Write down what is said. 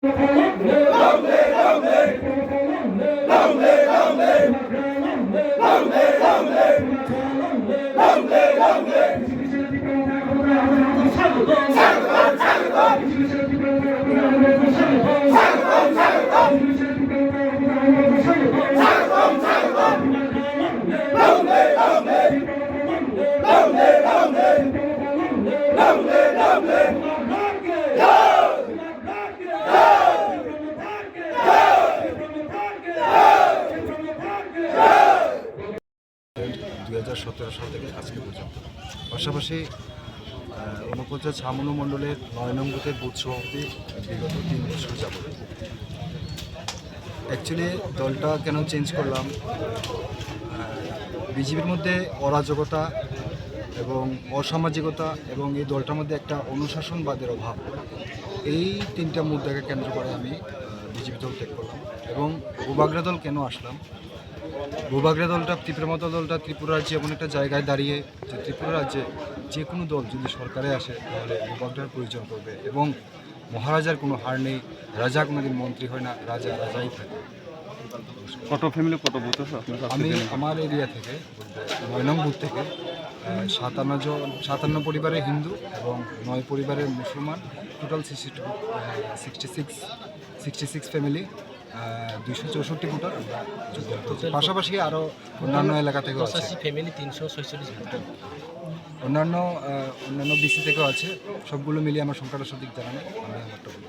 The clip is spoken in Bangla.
2017 সাল থেকে আজকে পর্যন্ত পাশাপাশি অনুপজা ছামনু মণ্ডলের 9 নং বুথের বুথ সভাপতি বিগত 3 বছর যাবত। অ্যাকচুয়ালি দলটা কেন চেঞ্জ করলাম, বিজেপির মধ্যে অরাজকতা এবং অসামাজিকতা এবং এই দলটার মধ্যে একটা অনুশাসনবাদের অভাব, এই 3টা মুদ্রাকে কেন্দ্র করে আমি বিজেপি দল ত্যাগ করলাম। এবং ভূভাগরা দল কেন আসলাম, ভূভাগরা দলটা ত্রিপুরার মতো দলটা ত্রিপুরা রাজ্যে এমন একটা জায়গায় দাঁড়িয়ে যে ত্রিপুরা রাজ্যে যে কোনো দল যদি সরকারে আসে তাহলে ভূভাগরার প্রয়োজন করবে এবং মহারাজার কোনো হার নেই, রাজা কোনোদিন মন্ত্রী হয় না, রাজা রাজাই থাকে। কত ফ্যামিলি কত বুথ আছে আপনার? আমি আমার এরিয়া থেকে 9 নং বুথ থেকে 57 পরিবারে হিন্দু এবং 9 পরিবারের মুসলমান, টোটাল 66 ফ্যামিলি, 264 ভোটার আমরা যোগদান করছি। পাশাপাশি আরও অন্যান্য এলাকা থেকেও আছে, ফ্যামিলি 346 ভোটার, অন্যান্য বিসি থেকেও আছে। সবগুলো মিলিয়ে আমার সংখ্যাটা সঠিক জানা নেই, আমি আমারটা বলবো।